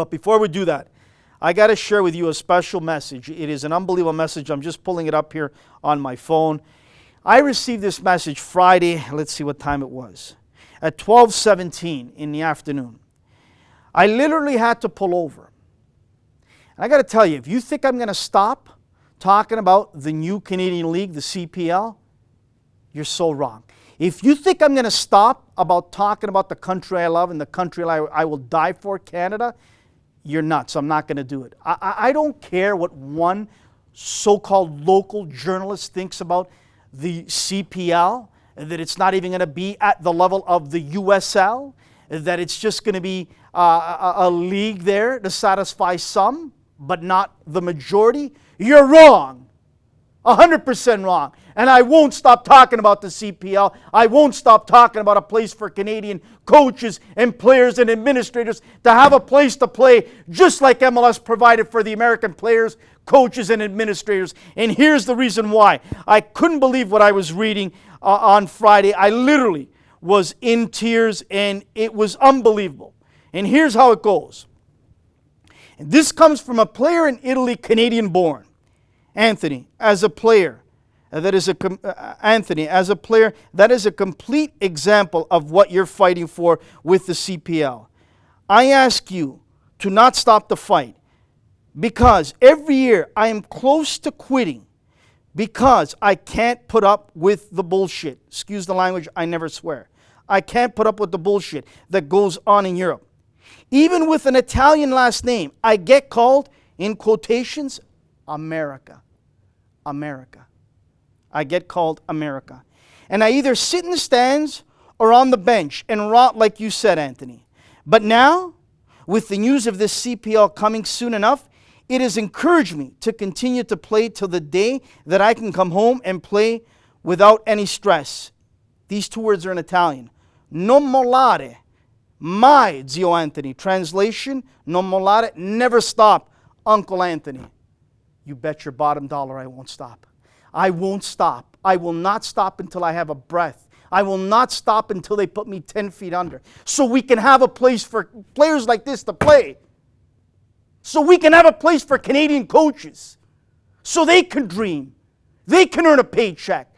But before we do that, I got to share with you a special message. It is an unbelievable message. I'm just pulling it up here on my phone. I received this message Friday. Let's see what time it was. At 12:17 in the afternoon. I literally had to pull over. And I got to tell you, if you think I'm going to stop talking about the new Canadian League, the CPL, you're so wrong. If you think I'm going to stop about talking about the country I love and the country I will die for, Canada, you're nuts. I'm not going to do it. I don't care what one so-called local journalist thinks about the CPL, that it's not even going to be at the level of the USL, that it's just going to be a league there to satisfy some, but not the majority. You're wrong. 100% wrong. And I won't stop talking about the CPL. I won't stop talking about a place for Canadian coaches and players and administrators to have a place to play, just like MLS provided for the American players, coaches, and administrators. And here's the reason why. I couldn't believe what I was reading on Friday. I literally was in tears, and it was unbelievable. And here's how it goes. And this comes from a player in Italy, Canadian-born. Anthony, as a player, that is a complete example of what you're fighting for with the CPL. I ask you to not stop the fight, because every year I am close to quitting because I can't put up with the bullshit. Excuse the language, I never swear. I can't put up with the bullshit that goes on in Europe. Even with an Italian last name, I get called, in quotations, America. America. I get called America. And I either sit in the stands or on the bench and rot like you said, Anthony. But now, with the news of this CPL coming soon enough, it has encouraged me to continue to play till the day that I can come home and play without any stress. These two words are in Italian. Non mollare mai, zio Anthony. Translation, non mollare, never stop, Uncle Anthony. You bet your bottom dollar I won't stop. I won't stop. I will not stop until I have a breath. I will not stop until they put me 10 feet under. So we can have a place for players like this to play. So we can have a place for Canadian coaches. So they can dream. They can earn a paycheck.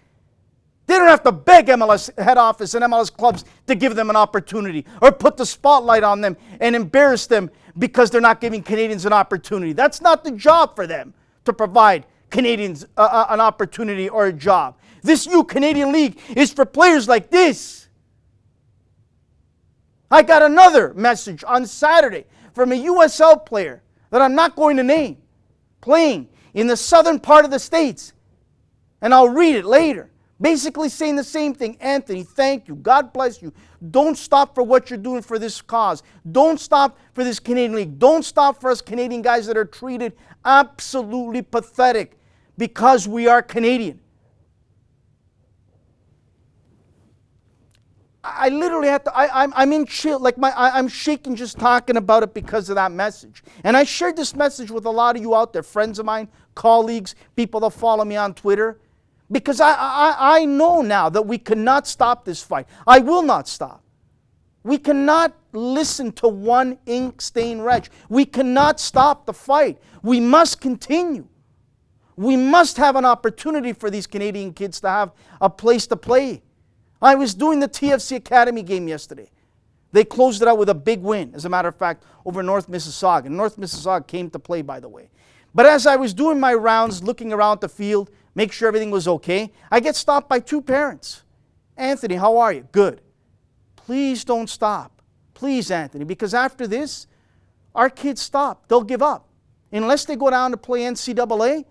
They don't have to beg MLS head office and MLS clubs to give them an opportunity or put the spotlight on them and embarrass them because they're not giving Canadians an opportunity. That's not the job for them, to provide Canadians an opportunity or a job. This new Canadian League is for players like this. I got another message on Saturday from a USL player that I'm not going to name, playing in the southern part of the States. And I'll read it later. Basically saying the same thing. Anthony, thank you. God bless you. Don't stop for what you're doing for this cause. Don't stop for this Canadian League. Don't stop for us Canadian guys that are treated absolutely pathetic because we are Canadian. I literally have to, I'm in chill, like I'm shaking just talking about it because of that message. And I shared this message with a lot of you out there, friends of mine, colleagues, people that follow me on Twitter. Because I know now that we cannot stop this fight. I will not stop. We cannot listen to one ink-stained wretch. We cannot stop the fight. We must continue. We must have an opportunity for these Canadian kids to have a place to play. I was doing the TFC Academy game yesterday. They closed it out with a big win, as a matter of fact, over North Mississauga. And North Mississauga came to play, by the way. But as I was doing my rounds, looking around the field, make sure everything was okay, I get stopped by two parents. Anthony, how are you? Good. Please don't stop. Please, Anthony, because after this, our kids stop. They'll give up. Unless they go down to play NCAA,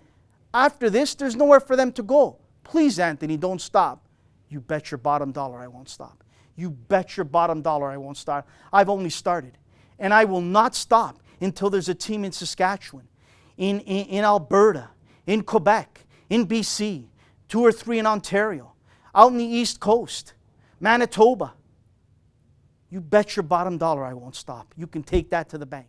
after this, there's nowhere for them to go. Please, Anthony, don't stop. You bet your bottom dollar I won't stop. You bet your bottom dollar I won't stop. I've only started. And I will not stop until there's a team in Saskatchewan, in Alberta, in Quebec, in BC, 2 or 3 in Ontario, out in the East Coast, Manitoba. You bet your bottom dollar I won't stop. You can take that to the bank.